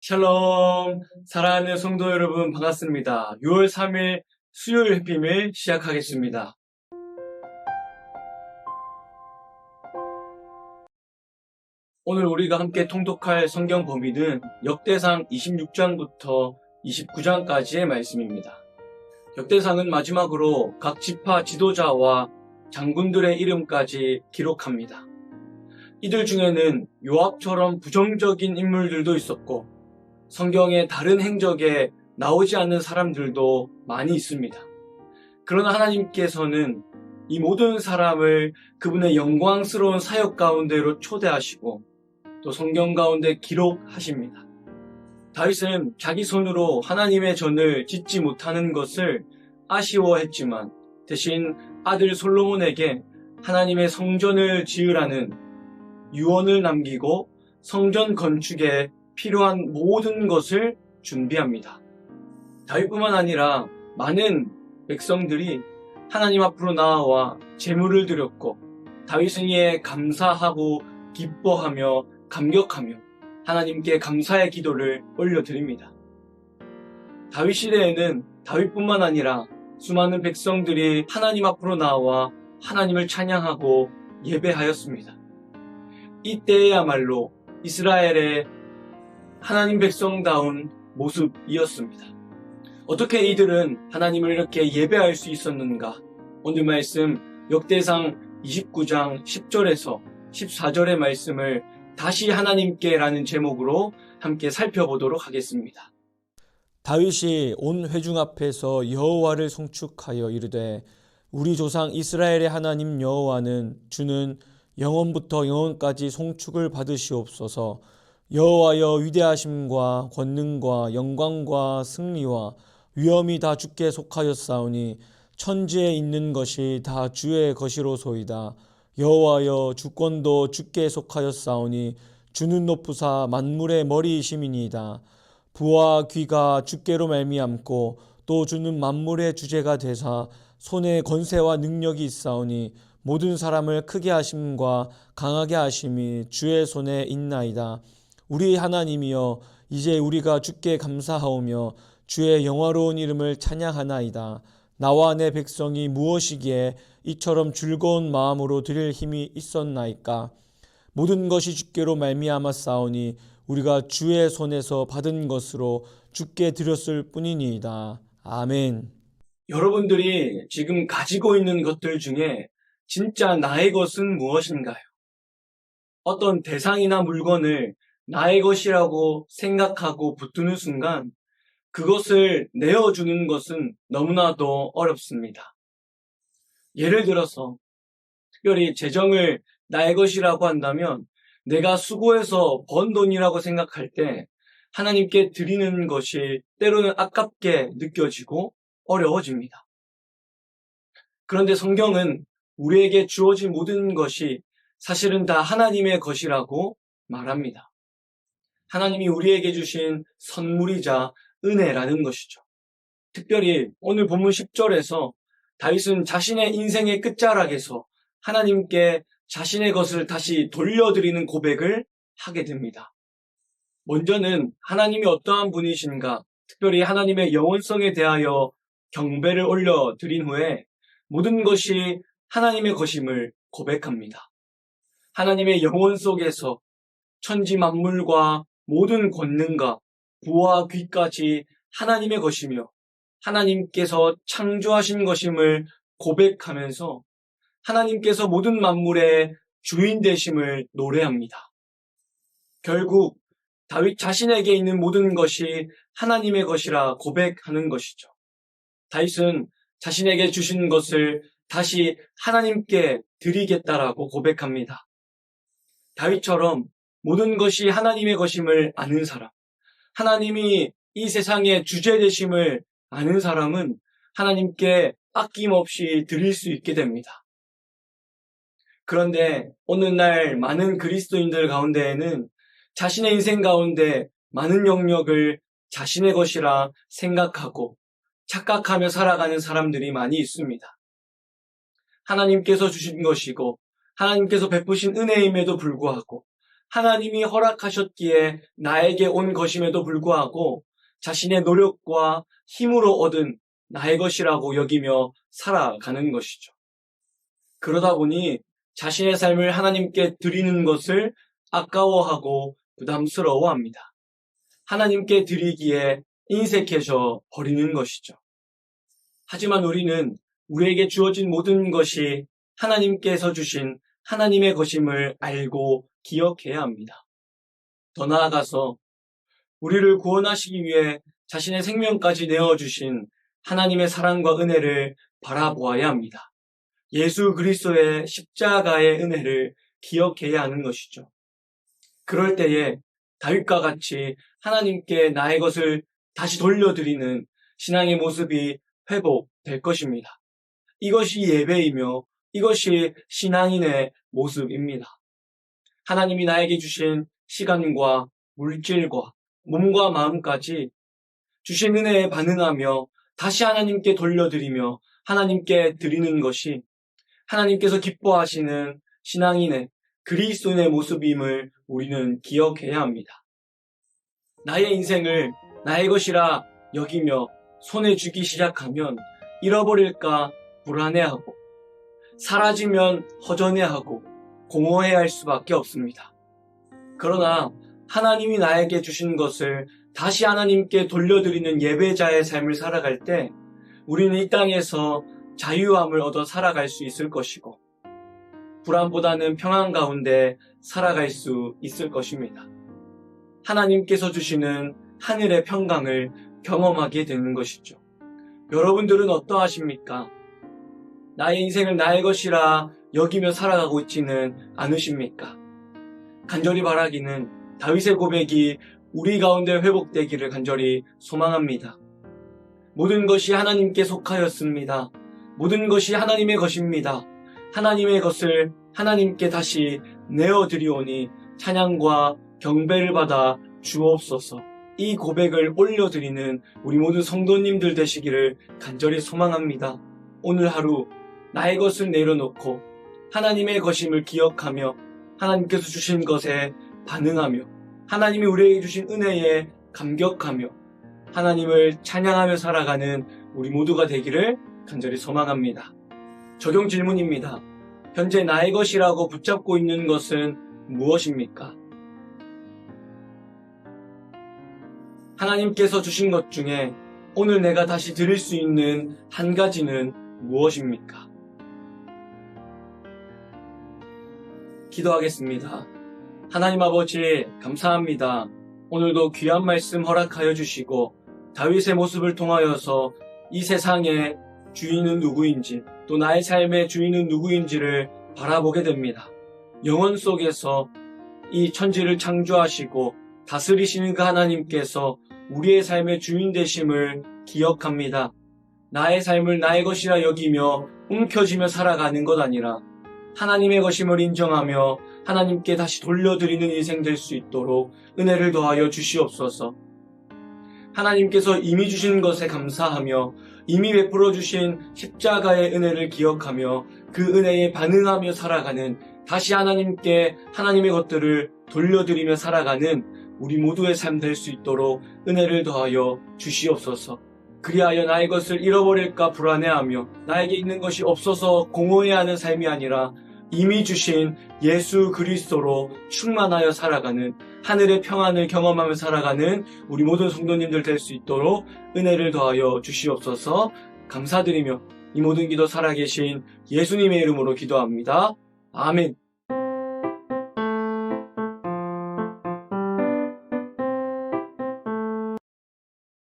샬롬, 사랑하는 성도 여러분 반갑습니다. 6월 3일 수요일 해피밀 시작하겠습니다. 오늘 우리가 함께 통독할 성경 범위는 역대상 26장부터 29장까지의 말씀입니다. 역대상은 마지막으로 각 지파 지도자와 장군들의 이름까지 기록합니다. 이들 중에는 요압처럼 부정적인 인물들도 있었고 성경의 다른 행적에 나오지 않는 사람들도 많이 있습니다. 그러나 하나님께서는 이 모든 사람을 그분의 영광스러운 사역 가운데로 초대하시고 또 성경 가운데 기록하십니다. 다윗은 자기 손으로 하나님의 전을 짓지 못하는 것을 아쉬워했지만 대신 아들 솔로몬에게 하나님의 성전을 지으라는 유언을 남기고 성전 건축에 필요한 모든 것을 준비합니다. 다윗뿐만 아니라 많은 백성들이 하나님 앞으로 나아와 제물을 드렸고 다윗은 이에 감사하고 기뻐하며 감격하며 하나님께 감사의 기도를 올려드립니다. 다윗 시대에는 다윗뿐만 아니라 수많은 백성들이 하나님 앞으로 나와 하나님을 찬양하고 예배하였습니다. 이때야말로 이스라엘의 하나님 백성다운 모습이었습니다. 어떻게 이들은 하나님을 이렇게 예배할 수 있었는가? 오늘 말씀 역대상 29장 10절에서 14절의 말씀을 다시 하나님께라는 제목으로 함께 살펴보도록 하겠습니다. 다윗이 온 회중 앞에서 여호와를 송축하여 이르되 우리 조상 이스라엘의 하나님 여호와는 주는 영원부터 영원까지 송축을 받으시옵소서. 여호와여 위대하심과 권능과 영광과 승리와 위엄이 다 주께 속하였사오니 천지에 있는 것이 다 주의 것이로소이다. 여호와여 주권도 주께 속하였사오니 주는 높으사 만물의 머리이심이니이다. 부와 귀가 주께로 말미암고 또 주는 만물의 주제가 되사 손에 권세와 능력이 있사오니 모든 사람을 크게 하심과 강하게 하심이 주의 손에 있나이다. 우리 하나님이여 이제 우리가 주께 감사하오며 주의 영화로운 이름을 찬양하나이다. 나와 내 백성이 무엇이기에 이처럼 즐거운 마음으로 드릴 힘이 있었나이까. 모든 것이 주께로 말미암았사오니 우리가 주의 손에서 받은 것으로 주께 드렸을 뿐이니이다. 아멘. 여러분들이 지금 가지고 있는 것들 중에 진짜 나의 것은 무엇인가요? 어떤 대상이나 물건을 나의 것이라고 생각하고 붙드는 순간 그것을 내어주는 것은 너무나도 어렵습니다. 예를 들어서 특별히 재정을 나의 것이라고 한다면 내가 수고해서 번 돈이라고 생각할 때 하나님께 드리는 것이 때로는 아깝게 느껴지고 어려워집니다. 그런데 성경은 우리에게 주어진 모든 것이 사실은 다 하나님의 것이라고 말합니다. 하나님이 우리에게 주신 선물이자 은혜라는 것이죠. 특별히 오늘 본문 10절에서 다윗은 자신의 인생의 끝자락에서 하나님께 자신의 것을 다시 돌려드리는 고백을 하게 됩니다. 먼저는 하나님이 어떠한 분이신가, 특별히 하나님의 영원성에 대하여 경배를 올려드린 후에 모든 것이 하나님의 것임을 고백합니다. 하나님의 영원 속에서 천지 만물과 모든 권능과 부와 귀까지 하나님의 것이며 하나님께서 창조하신 것임을 고백하면서 하나님께서 모든 만물의 주인 되심을 노래합니다. 결국 다윗 자신에게 있는 모든 것이 하나님의 것이라 고백하는 것이죠. 다윗은 자신에게 주신 것을 다시 하나님께 드리겠다라고 고백합니다. 다윗처럼 모든 것이 하나님의 것임을 아는 사람, 하나님이 이 세상의 주제 되심을 아는 사람은 하나님께 아낌없이 드릴 수 있게 됩니다. 그런데 오늘날 많은 그리스도인들 가운데에는 자신의 인생 가운데 많은 영역을 자신의 것이라 생각하고 착각하며 살아가는 사람들이 많이 있습니다. 하나님께서 주신 것이고 하나님께서 베푸신 은혜임에도 불구하고 하나님이 허락하셨기에 나에게 온 것임에도 불구하고 자신의 노력과 힘으로 얻은 나의 것이라고 여기며 살아가는 것이죠. 그러다 보니 자신의 삶을 하나님께 드리는 것을 아까워하고 부담스러워합니다. 하나님께 드리기에 인색해져 버리는 것이죠. 하지만 우리는 우리에게 주어진 모든 것이 하나님께서 주신 하나님의 것임을 알고 기억해야 합니다. 더 나아가서 우리를 구원하시기 위해 자신의 생명까지 내어주신 하나님의 사랑과 은혜를 바라보아야 합니다. 예수 그리스도의 십자가의 은혜를 기억해야 하는 것이죠. 그럴 때에 다윗과 같이 하나님께 나의 것을 다시 돌려드리는 신앙의 모습이 회복될 것입니다. 이것이 예배이며 이것이 신앙인의 모습입니다. 하나님이 나에게 주신 시간과 물질과 몸과 마음까지 주신 은혜에 반응하며 다시 하나님께 돌려드리며 하나님께 드리는 것이 하나님께서 기뻐하시는 신앙인의 그리스도인의 모습임을 우리는 기억해야 합니다. 나의 인생을 나의 것이라 여기며 손에 쥐기 시작하면 잃어버릴까 불안해하고 사라지면 허전해하고 공허해야 할 수밖에 없습니다. 그러나 하나님이 나에게 주신 것을 다시 하나님께 돌려드리는 예배자의 삶을 살아갈 때 우리는 이 땅에서 자유함을 얻어 살아갈 수 있을 것이고 불안보다는 평안 가운데 살아갈 수 있을 것입니다. 하나님께서 주시는 하늘의 평강을 경험하게 되는 것이죠. 여러분들은 어떠하십니까? 나의 인생을 나의 것이라 여기며 살아가고 있지는 않으십니까? 간절히 바라기는 다윗의 고백이 우리 가운데 회복되기를 간절히 소망합니다. 모든 것이 하나님께 속하였습니다. 모든 것이 하나님의 것입니다. 하나님의 것을 하나님께 다시 내어드리오니 찬양과 경배를 받아 주옵소서. 이 고백을 올려드리는 우리 모든 성도님들 되시기를 간절히 소망합니다. 오늘 하루 나의 것을 내려놓고 하나님의 것임을 기억하며 하나님께서 주신 것에 반응하며 하나님이 우리에게 주신 은혜에 감격하며 하나님을 찬양하며 살아가는 우리 모두가 되기를 간절히 소망합니다. 적용 질문입니다. 현재 나의 것이라고 붙잡고 있는 것은 무엇입니까? 하나님께서 주신 것 중에 오늘 내가 다시 드릴 수 있는 한 가지는 무엇입니까? 기도하겠습니다. 하나님 아버지 감사합니다. 오늘도 귀한 말씀 허락하여 주시고 다윗의 모습을 통하여서 이 세상의 주인은 누구인지 또 나의 삶의 주인은 누구인지를 바라보게 됩니다. 영혼 속에서 이 천지를 창조하시고 다스리시는 그 하나님께서 우리의 삶의 주인 되심을 기억합니다. 나의 삶을 나의 것이라 여기며 움켜쥐며 살아가는 것 아니라 하나님의 것임을 인정하며 하나님께 다시 돌려드리는 인생 될 수 있도록 은혜를 더하여 주시옵소서. 하나님께서 이미 주신 것에 감사하며 이미 베풀어 주신 십자가의 은혜를 기억하며 그 은혜에 반응하며 살아가는 다시 하나님께 하나님의 것들을 돌려드리며 살아가는 우리 모두의 삶 될 수 있도록 은혜를 더하여 주시옵소서. 그리하여 나의 것을 잃어버릴까 불안해하며 나에게 있는 것이 없어서 공허해하는 삶이 아니라 이미 주신 예수 그리스도로 충만하여 살아가는 하늘의 평안을 경험하며 살아가는 우리 모든 성도님들 될 수 있도록 은혜를 더하여 주시옵소서. 감사드리며 이 모든 기도 살아계신 예수님의 이름으로 기도합니다. 아멘.